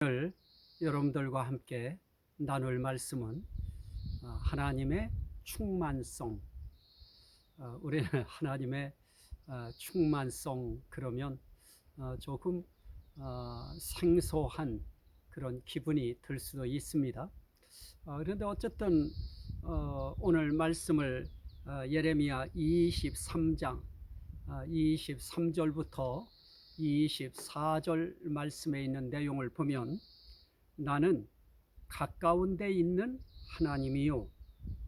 오늘 여러분들과 함께 나눌 말씀은 하나님의 충만성. 우리는 하나님의 충만성 그러면 조금 생소한 그런 기분이 들 수도 있습니다. 그런데 어쨌든 오늘 말씀을 예레미야 23장 23절부터 24절 말씀에 있는 내용을 보면, 나는 가까운 데 있는 하나님이요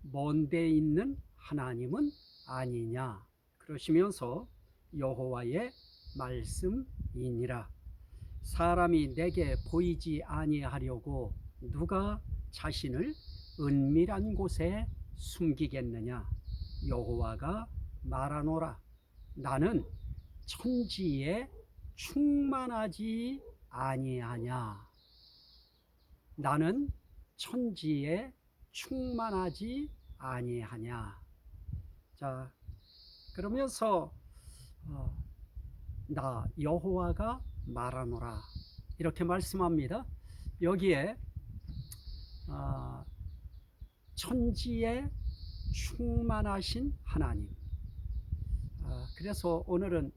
먼 데 있는 하나님은 아니냐 그러시면서 여호와의 말씀이니라. 사람이 내게 보이지 아니하려고 누가 자신을 은밀한 곳에 숨기겠느냐. 여호와가 말하노라. 나는 천지에 충만하지 아니하냐. 나는 천지에 충만하지 아니하냐. 자, 그러면서 나 여호와가 말하노라 이렇게 말씀합니다. 여기에 천지에 충만하신 하나님. 그래서 오늘은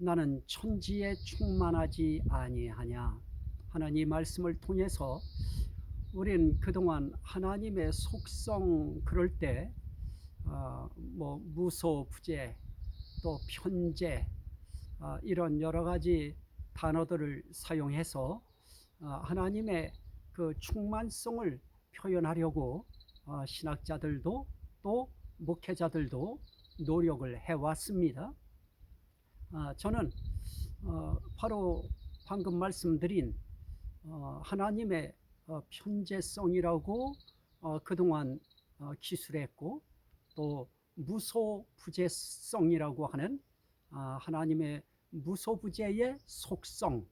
나는 천지에 충만하지 아니하냐. 하나님 말씀을 통해서 우리는 그동안 하나님의 속성, 그럴 때 무소부재 또 편재 이런 여러 가지 단어들을 사용해서 하나님의 그 충만성을 표현하려고 신학자들도 또 목회자들도 노력을 해왔습니다. 저는 바로 방금 말씀드린 하나님의 편재성이라고 그동안 기술했고, 또 무소부재성이라고 하는 하나님의 무소부재의 속성,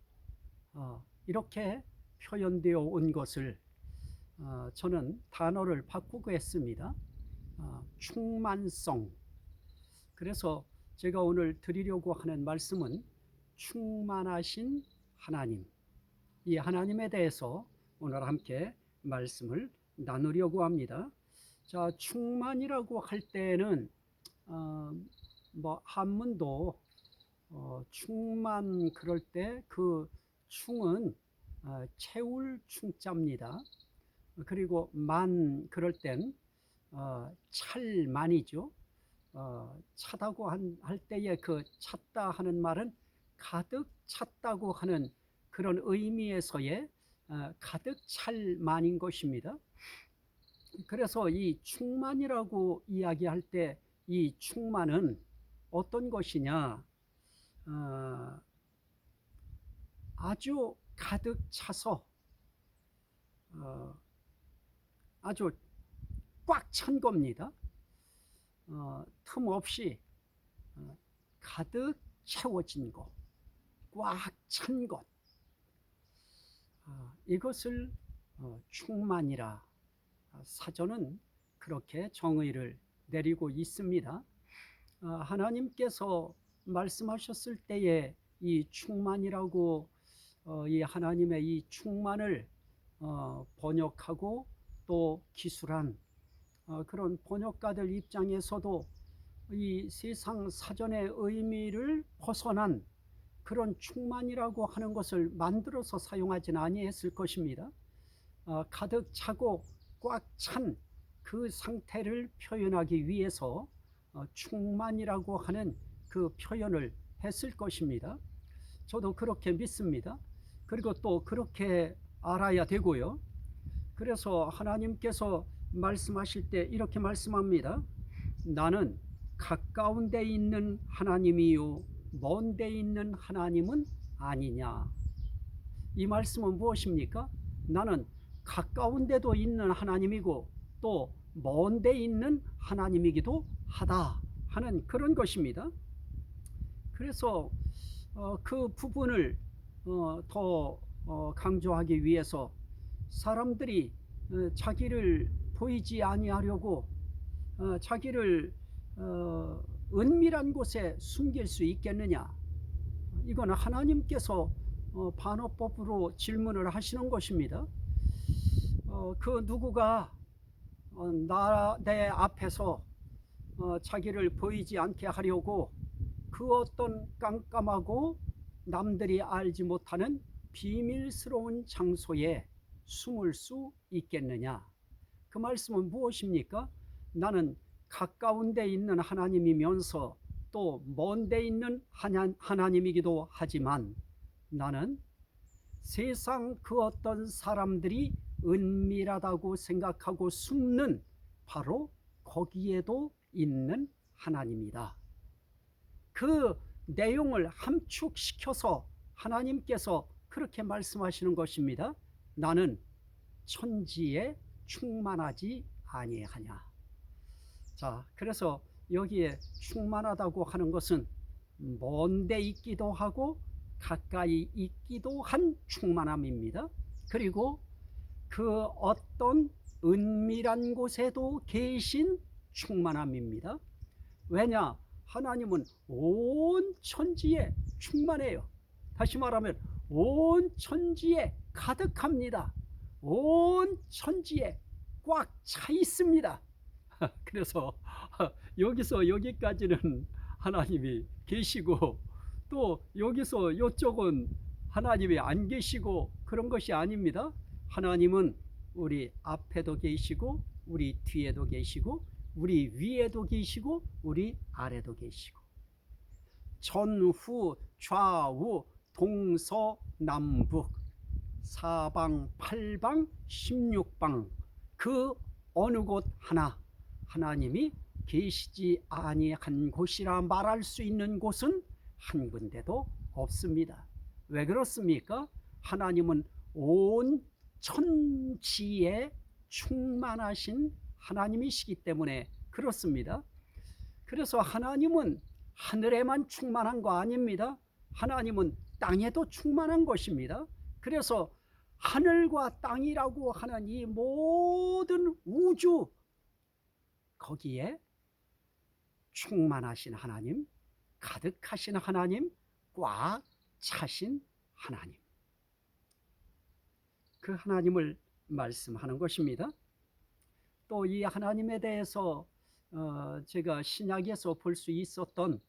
이렇게 표현되어 온 것을 저는 단어를 바꾸고 했습니다. 충만성. 그래서 제가 오늘 드리려고 하는 말씀은 충만하신 하나님, 이 하나님에 대해서 오늘 함께 말씀을 나누려고 합니다. 자, 충만이라고 할 때는 한문도 충만, 그럴 때 그 충은 채울 충자입니다. 그리고 만, 그럴 땐 찰만이죠. 차다고 할 때에 그 찼다 하는 말은 가득 찼다고 하는 그런 의미에서의 가득 찰 만인 것입니다. 그래서 이 충만이라고 이야기할 때 이 충만은 어떤 것이냐, 아주 가득 차서 아주 꽉 찬 겁니다. 틈 없이 가득 채워진 것, 꽉 찬 것, 이것을 충만이라 사전은 그렇게 정의를 내리고 있습니다. 하나님께서 말씀하셨을 때에 이 충만이라고 이 하나님의 이 충만을 번역하고 또 기술한 그런 번역가들 입장에서도 이 세상 사전의 의미를 벗어난 그런 충만이라고 하는 것을 만들어서 사용하지는 아니했을 것입니다. 가득 차고 꽉 찬 그 상태를 표현하기 위해서 충만이라고 하는 그 표현을 했을 것입니다. 저도 그렇게 믿습니다. 그리고 또 그렇게 알아야 되고요. 그래서 하나님께서 말씀하실 때 이렇게 말씀합니다. 나는 가까운 데 있는 하나님이요 먼 데 있는 하나님은 아니냐. 이 말씀은 무엇입니까? 나는 가까운 데도 있는 하나님이고 또 먼 데 있는 하나님이기도 하다 하는 그런 것입니다. 그래서 그 부분을 더 강조하기 위해서 사람들이 자기를 보이지 아니하려고 자기를 은밀한 곳에 숨길 수 있겠느냐. 이건 하나님께서 반어법으로 질문을 하시는 것입니다. 그 누구가 내 앞에서 자기를 보이지 않게 하려고 그 어떤 깜깜하고 남들이 알지 못하는 비밀스러운 장소에 숨을 수 있겠느냐? 그 말씀은 무엇입니까? 나는 가까운 데 있는 하나님이면서 또 먼 데 있는 하나님이기도 하지만 나는 세상 그 어떤 사람들이 은밀하다고 생각하고 숨는 바로 거기에도 있는 하나님이다. 그 내용을 함축시켜서 하나님께서 그렇게 말씀하시는 것입니다. 나는 천지에 충만하지 아니하냐. 자, 그래서 여기에 충만하다고 하는 것은 먼데 있기도 하고 가까이 있기도 한 충만함입니다. 그리고 그 어떤 은밀한 곳에도 계신 충만함입니다. 왜냐? 하나님은 온 천지에 충만해요. 다시 말하면 온 천지에 가득합니다. 온 천지에 꽉 차 있습니다. 그래서 여기서 여기까지는 하나님이 계시고 또 여기서 이쪽은 하나님이 안 계시고 그런 것이 아닙니다. 하나님은 우리 앞에도 계시고 우리 뒤에도 계시고 우리 위에도 계시고 우리 아래도 계시고 전후 좌우 동서남북 사방 팔방 16방 그 어느 곳 하나 하나님이 계시지 아니한 곳이라 말할 수 있는 곳은 한 군데도 없습니다. 왜 그렇습니까? 하나님은 온 천지에 충만하신 하나님이시기 때문에 그렇습니다. 그래서 하나님은 하늘에만 충만한 거 아닙니다. 하나님은 땅에도 충만한 것입니다. 그래서 하늘과 땅이라고 하는 이 모든 우주 거기에 충만하신 하나님, 가득하신 하나님, 꽉 차신 하나님, 그 하나님을 말씀하는 것입니다. 또 이 하나님에 대해서 제가 신약에서 볼 수 있었던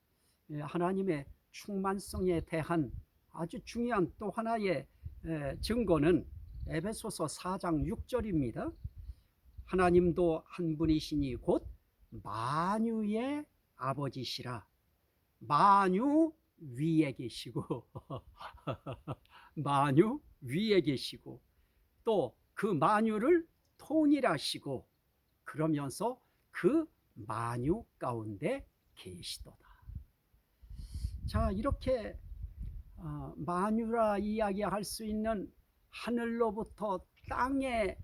하나님의 충만성에 대한 아주 중요한 또 하나의 증거는 에베소서 4장 6절입니다. 하나님도 한 분이시니 곧 만유의 아버지시라. 만유 위에 계시고 만유 위에 계시고 또 그 만유를 통일하시고 그러면서 그 만유 가운데 계시도다. 자, 이렇게 만유라 이야기할 수 있는 하늘로부터 땅에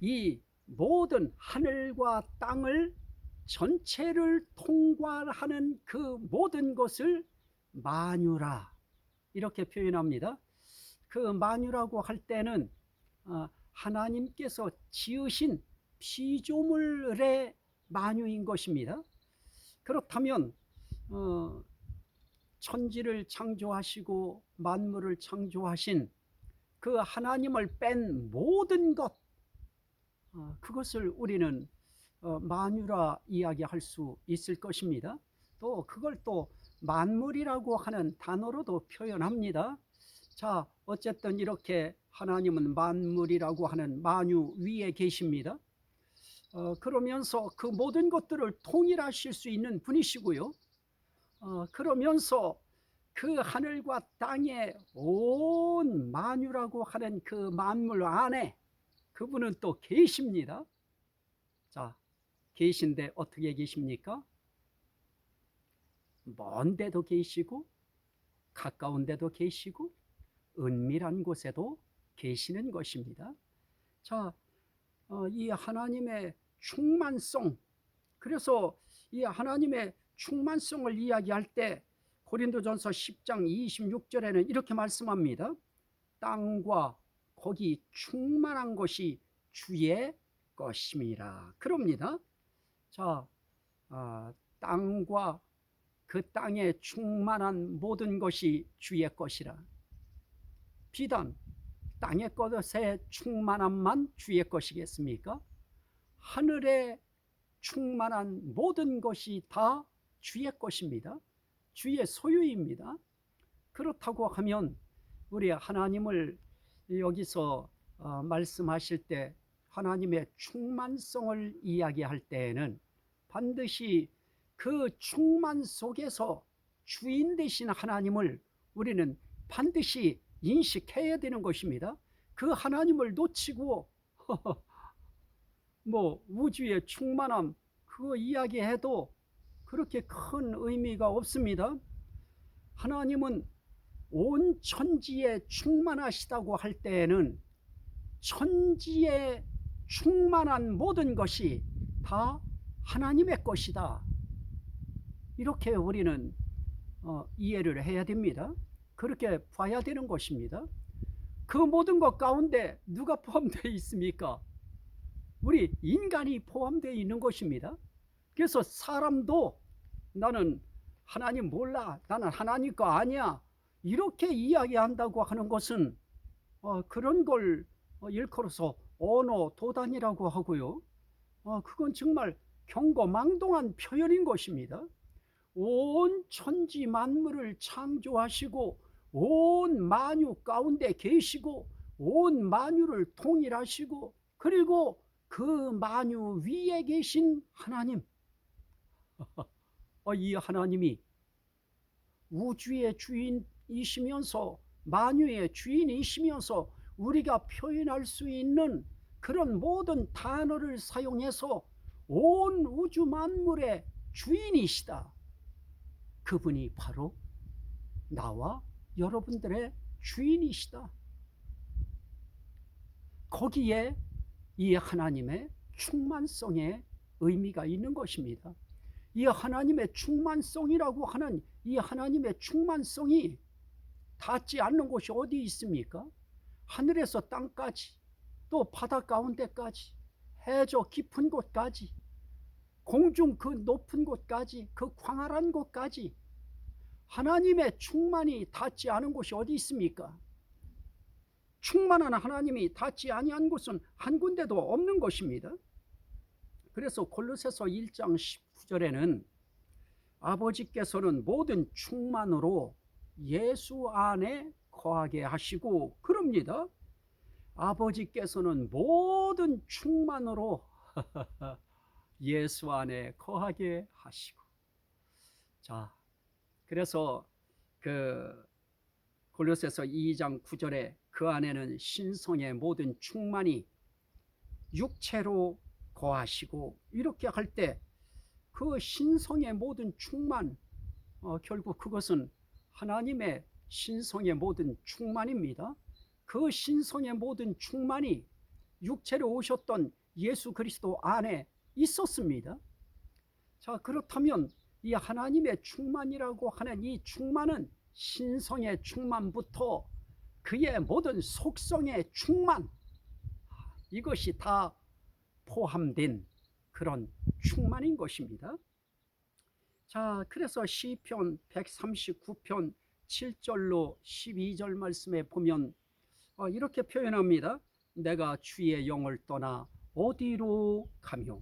이 모든 하늘과 땅을 전체를 통괄하는 그 모든 것을 만유라 이렇게 표현합니다. 그 만유라고 할 때는 하나님께서 지으신 피조물의 만유인 것입니다. 그렇다면 천지를 창조하시고 만물을 창조하신 그 하나님을 뺀 모든 것, 그것을 우리는 만유라 이야기할 수 있을 것입니다. 또 그걸 또 만물이라고 하는 단어로도 표현합니다. 자, 어쨌든 이렇게 하나님은 만물이라고 하는 만유 위에 계십니다. 그러면서 그 모든 것들을 통일하실 수 있는 분이시고요. 그러면서 그 하늘과 땅의 온 만유라고 하는 그 만물 안에 그분은 또 계십니다. 자, 계신데 어떻게 계십니까? 먼 데도 계시고 가까운 데도 계시고 은밀한 곳에도 계시는 것입니다. 자, 이 하나님의 충만성, 그래서 이 하나님의 충만성을 이야기할 때 고린도전서 10장 26절에는 이렇게 말씀합니다. 땅과 거기 충만한 것이 주의 것임이라 그럽니다. 자, 땅과 그 땅에 충만한 모든 것이 주의 것이라. 비단 땅의 것의 충만함만 주의 것이겠습니까? 하늘에 충만한 모든 것이 다 주의 것입니다. 주의 소유입니다. 그렇다고 하면 우리 하나님을 여기서 말씀하실 때 하나님의 충만성을 이야기할 때에는 반드시 그 충만 속에서 주인 되신 하나님을 우리는 반드시 인식해야 되는 것입니다. 그 하나님을 놓치고 뭐 우주의 충만함 그거 이야기해도 그렇게 큰 의미가 없습니다. 하나님은 온 천지에 충만하시다고 할 때에는 천지에 충만한 모든 것이 다 하나님의 것이다. 이렇게 우리는 이해를 해야 됩니다. 그렇게 봐야 되는 것입니다. 그 모든 것 가운데 누가 포함되어 있습니까? 우리 인간이 포함되어 있는 것입니다. 그래서 사람도 나는 하나님 몰라, 나는 하나님 거 아니야, 이렇게 이야기한다고 하는 것은 그런 걸 일컬어서 언어 도단이라고 하고요. 그건 정말 경거망동한 표현인 것입니다. 온 천지 만물을 창조하시고 온 만유 가운데 계시고 온 만유를 통일하시고 그리고 그 만유 위에 계신 하나님, 이 하나님이 우주의 주인이시면서 만유의 주인이시면서 우리가 표현할 수 있는 그런 모든 단어를 사용해서 온 우주 만물의 주인이시다. 그분이 바로 나와 여러분들의 주인이시다. 거기에 이 하나님의 충만성의 의미가 있는 것입니다. 이 하나님의 충만성이라고 하는 이 하나님의 충만성이 닿지 않는 곳이 어디 있습니까? 하늘에서 땅까지, 또 바다 가운데까지, 해저 깊은 곳까지, 공중 그 높은 곳까지, 그 광활한 곳까지 하나님의 충만이 닿지 않은 곳이 어디 있습니까? 충만한 하나님이 닿지 아니한 곳은 한 군데도 없는 것입니다. 그래서 골로새서 1장 19절에는 아버지께서는 모든 충만으로 예수 안에 거하게 하시고 그럽니다. 아버지께서는 모든 충만으로 예수 안에 거하게 하시고. 자, 그래서 그 골로새서 2장 9절에 그 안에는 신성의 모든 충만이 육체로 거하시고, 이렇게 할 때 그 신성의 모든 충만, 결국 그것은 하나님의 신성의 모든 충만입니다. 그 신성의 모든 충만이 육체로 오셨던 예수 그리스도 안에 있었습니다. 자, 그렇다면 이 하나님의 충만이라고 하는 이 충만은 신성의 충만부터 그의 모든 속성의 충만, 이것이 다 포함된 그런 충만인 것입니다. 자, 그래서 시편 139편 7절로 12절 말씀에 보면 이렇게 표현합니다. 내가 주의 영을 떠나 어디로 가며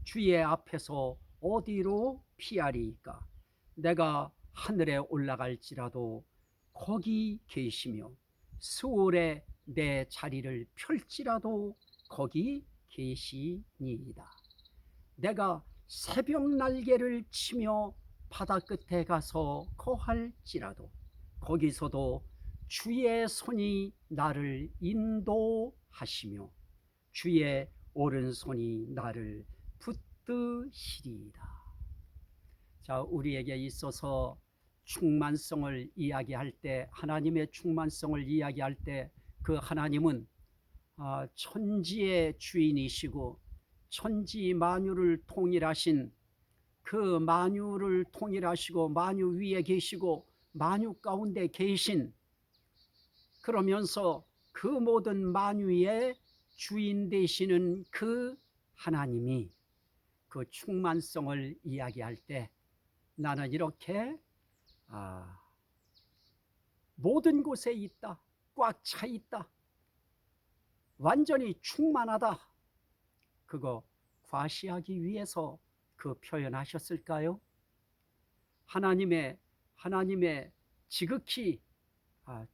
주의 앞에서 어디로 피하리이까? 내가 하늘에 올라갈지라도 거기 계시며 수월에 내 자리를 펼지라도 거기 계시니이다. 내가 새벽 날개를 치며 바다 끝에 가서 거할지라도 거기서도 주의 손이 나를 인도하시며 주의 오른손이 나를 붙드시리이다. 자, 우리에게 있어서 충만성을 이야기할 때, 하나님의 충만성을 이야기할 때 그 하나님은 천지의 주인이시고 천지 만유를 통일하신, 그 만유를 통일하시고 만유 위에 계시고 만유 가운데 계신, 그러면서 그 모든 만유의 주인 되시는 그 하나님이 그 충만성을 이야기할 때 나는 이렇게 모든 곳에 있다, 꽉 차 있다, 완전히 충만하다, 그거 과시하기 위해서 그 표현하셨을까요? 하나님의 지극히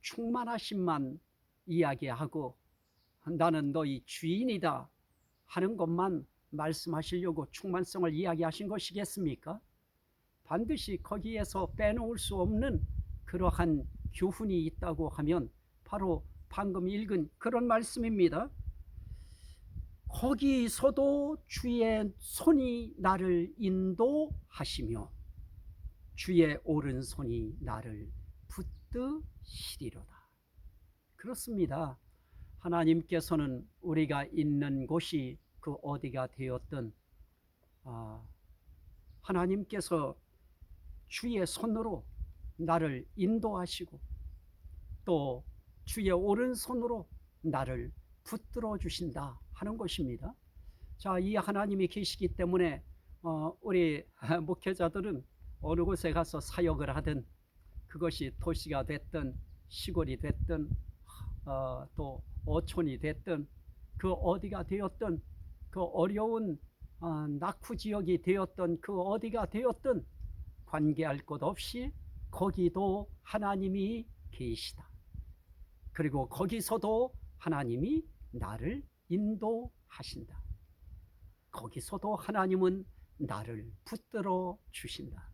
충만하심만 이야기하고 나는 너희 주인이다 하는 것만 말씀하시려고 충만성을 이야기하신 것이겠습니까? 반드시 거기에서 빼놓을 수 없는 그러한 교훈이 있다고 하면 바로 방금 읽은 그런 말씀입니다. 거기서도 주의 손이 나를 인도하시며 주의 오른손이 나를 붙드시리로다. 그렇습니다. 하나님께서는 우리가 있는 곳이 그 어디가 되었든 하나님께서 주의 손으로 나를 인도하시고 또 주의 오른손으로 나를 붙들어 주신다 하는 것입니다. 자, 이 하나님이 계시기 때문에 우리 목회자들은 어느 곳에 가서 사역을 하든 그것이 도시가 됐든 시골이 됐든 또 어촌이 됐든 그 어디가 되었든 그 어려운 낙후 지역이 되었든 그 어디가 되었든 관계할 것 없이 거기도 하나님이 계시다. 그리고 거기서도 하나님이 나를 인도하신다. 거기서도 하나님은 나를 붙들어 주신다.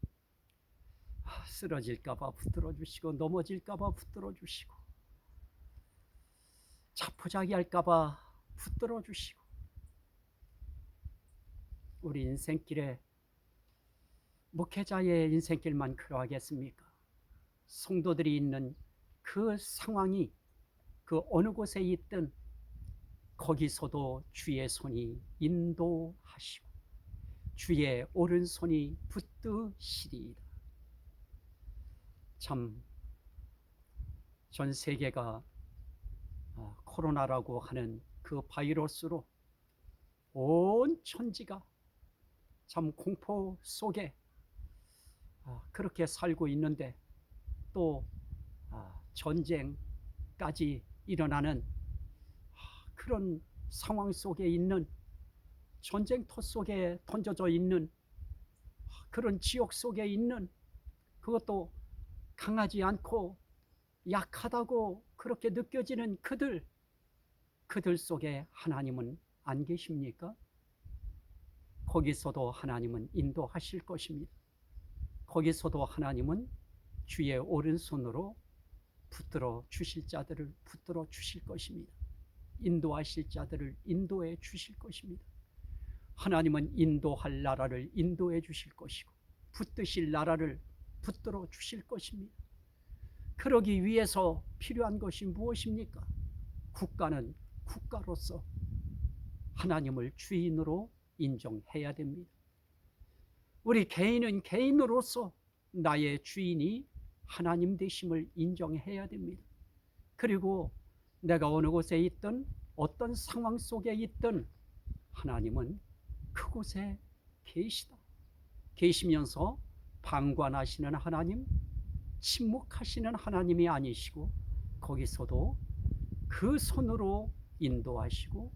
쓰러질까봐 붙들어 주시고 넘어질까봐 붙들어 주시고 자포자기할까봐 붙들어 주시고 우리 인생길에 목회자의 인생길만 그러하겠습니까? 성도들이 있는 그 상황이 그 어느 곳에 있든 거기서도 주의 손이 인도하시고 주의 오른손이 붙드시리이다. 참 전 세계가 코로나라고 하는 그 바이러스로 온 천지가 참 공포 속에 그렇게 살고 있는데 또 전쟁까지 일어나는 그런 상황 속에 있는 전쟁터 속에 던져져 있는 그런 지역 속에 있는 그것도 강하지 않고 약하다고 그렇게 느껴지는 그들 속에 하나님은 안 계십니까? 거기서도 하나님은 인도하실 것입니다. 거기서도 하나님은 주의 오른손으로 붙들어 주실 자들을 붙들어 주실 것입니다. 인도하실 자들을 인도해 주실 것입니다. 하나님은 인도할 나라를 인도해 주실 것이고 붙드실 나라를 붙들어 주실 것입니다. 그러기 위해서 필요한 것이 무엇입니까? 국가는 국가로서 하나님을 주인으로 인정해야 됩니다. 우리 개인은 개인으로서 나의 주인이 하나님 되심을 인정해야 됩니다. 그리고 내가 어느 곳에 있든 어떤 상황 속에 있든 하나님은 그곳에 계시면서 방관하시는 하나님, 침묵하시는 하나님이 아니시고 거기서도 그 손으로 인도하시고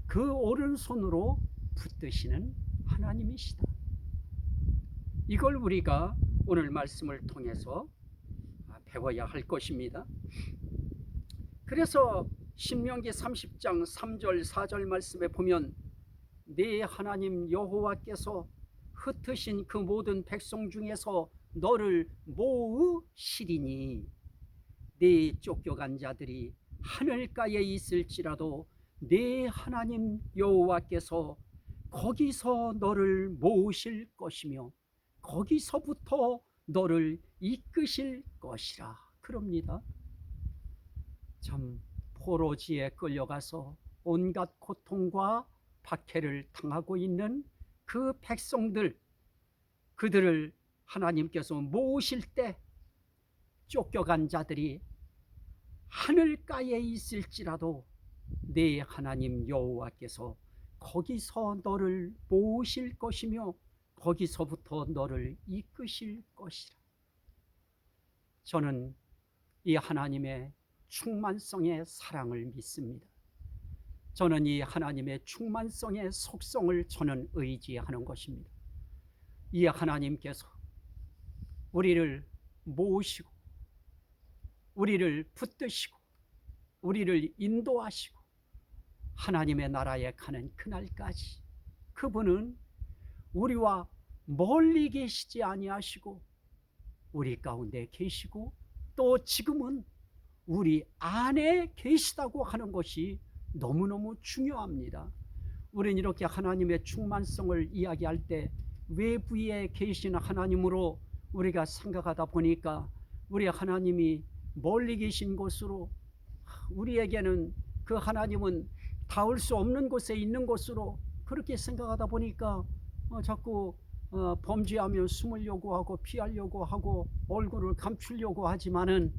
그 오른손으로 붙드시는 하나님이시다. 이걸 우리가 오늘 말씀을 통해서 배워야 할 것입니다. 그래서 신명기 30장 3절 4절 말씀에 보면 네 하나님 여호와께서 흩으신 그 모든 백성 중에서 너를 모으시리니 네 쫓겨간 자들이 하늘가에 있을지라도 네 하나님 여호와께서 거기서 너를 모으실 것이며 거기서부터 너를 이끄실 것이라 그럽니다. 참 포로지에 끌려가서 온갖 고통과 박해를 당하고 있는 그 백성들, 그들을 하나님께서 모으실 때 쫓겨간 자들이 하늘가에 있을지라도 네 하나님 여호와께서 거기서 너를 모으실 것이며 거기서부터 너를 이끄실 것이라. 저는 이 하나님의 충만성의 사랑을 믿습니다. 저는 이 하나님의 충만성의 속성을 저는 의지하는 것입니다. 이 하나님께서 우리를 모으시고 우리를 붙드시고 우리를 인도하시고 하나님의 나라에 가는 그날까지 그분은 우리와 멀리 계시지 아니하시고 우리 가운데 계시고 또 지금은 우리 안에 계시다고 하는 것이 너무너무 중요합니다. 우리는 이렇게 하나님의 충만성을 이야기할 때 외부에 계시는 하나님으로 우리가 생각하다 보니까 우리 하나님이 멀리 계신 곳으로, 우리에게는 그 하나님은 닿을 수 없는 곳에 있는 곳으로 그렇게 생각하다 보니까 자꾸 범죄하며 숨으려고 하고 피하려고 하고 얼굴을 감추려고 하지만은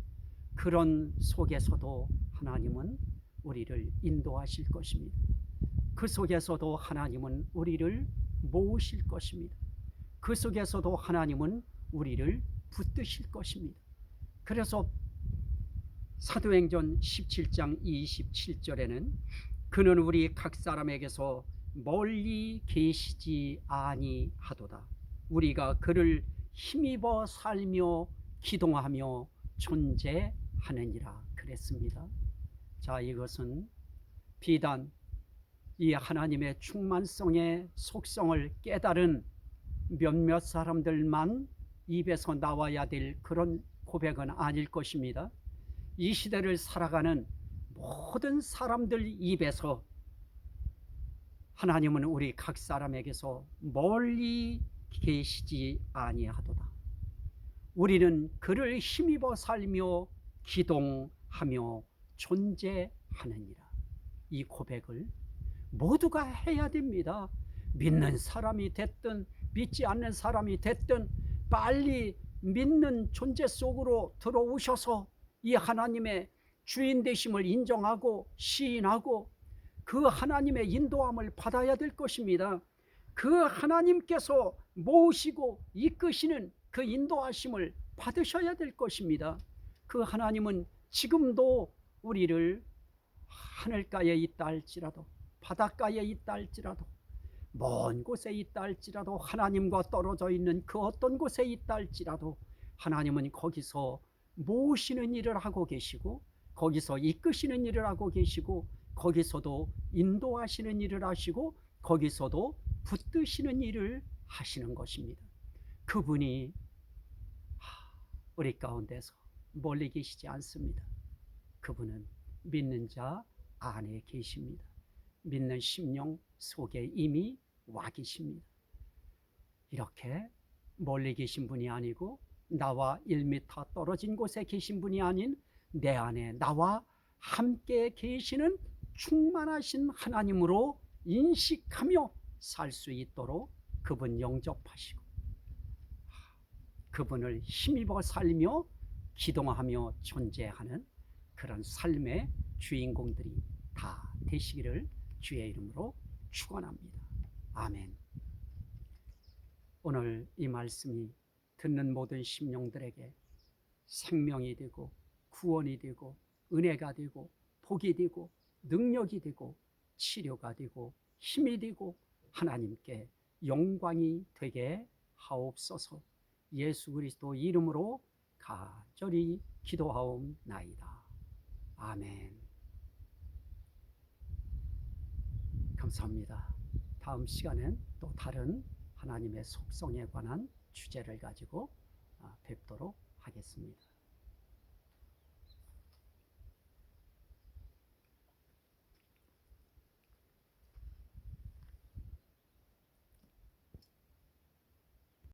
그런 속에서도 하나님은 우리를 인도하실 것입니다. 그 속에서도 하나님은 우리를 모으실 것입니다. 그 속에서도 하나님은 우리를 붙드실 것입니다. 그래서 사도행전 17장 27절에는 그는 우리 각 사람에게서 멀리 계시지 아니하도다. 우리가 그를 힘입어 살며 기동하며 존재하느니라 그랬습니다. 자, 이것은 비단 이 하나님의 충만성의 속성을 깨달은 몇몇 사람들만 입에서 나와야 될 그런 고백은 아닐 것입니다. 이 시대를 살아가는 모든 사람들 입에서 하나님은 우리 각 사람에게서 멀리 계시지 아니하도다. 우리는 그를 힘입어 살며 기동하며 존재하느니라. 이 고백을 모두가 해야 됩니다. 믿는 사람이 됐든 믿지 않는 사람이 됐든 빨리 믿는 존재 속으로 들어오셔서 이 하나님의 주인 되심을 인정하고 시인하고 그 하나님의 인도함을 받아야 될 것입니다. 그 하나님께서 모으시고 이끄시는 그 인도하심을 받으셔야 될 것입니다. 그 하나님은 지금도 우리를 하늘가에 있다 할지라도 바닷가에 있다 할지라도 먼 곳에 있다 할지라도 하나님과 떨어져 있는 그 어떤 곳에 있다 할지라도 하나님은 거기서 모으시는 일을 하고 계시고 거기서 이끄시는 일을 하고 계시고 거기서도 인도하시는 일을 하시고 거기서도 붙드시는 일을 하시는 것입니다. 그분이 우리 가운데서 멀리 계시지 않습니다. 그분은 믿는 자 안에 계십니다. 믿는 심령 속에 이미 와 계십니다. 이렇게 멀리 계신 분이 아니고 나와 1m 떨어진 곳에 계신 분이 아닌 내 안에 나와 함께 계시는 충만하신 하나님으로 인식하며 살 수 있도록 그분 영접하시고 그분을 힘입어 살며 기동하며 존재하는 그런 삶의 주인공들이 다 되시기를 주의 이름으로 축원합니다. 아멘. 오늘 이 말씀이 듣는 모든 심령들에게 생명이 되고 구원이 되고 은혜가 되고 복이 되고 능력이 되고 치료가 되고 힘이 되고 하나님께 영광이 되게 하옵소서. 예수 그리스도 이름으로 간절히 기도하옵나이다. 아멘. 감사합니다. 다음 시간엔 또 다른 하나님의 속성에 관한 주제를 가지고 뵙도록 하겠습니다.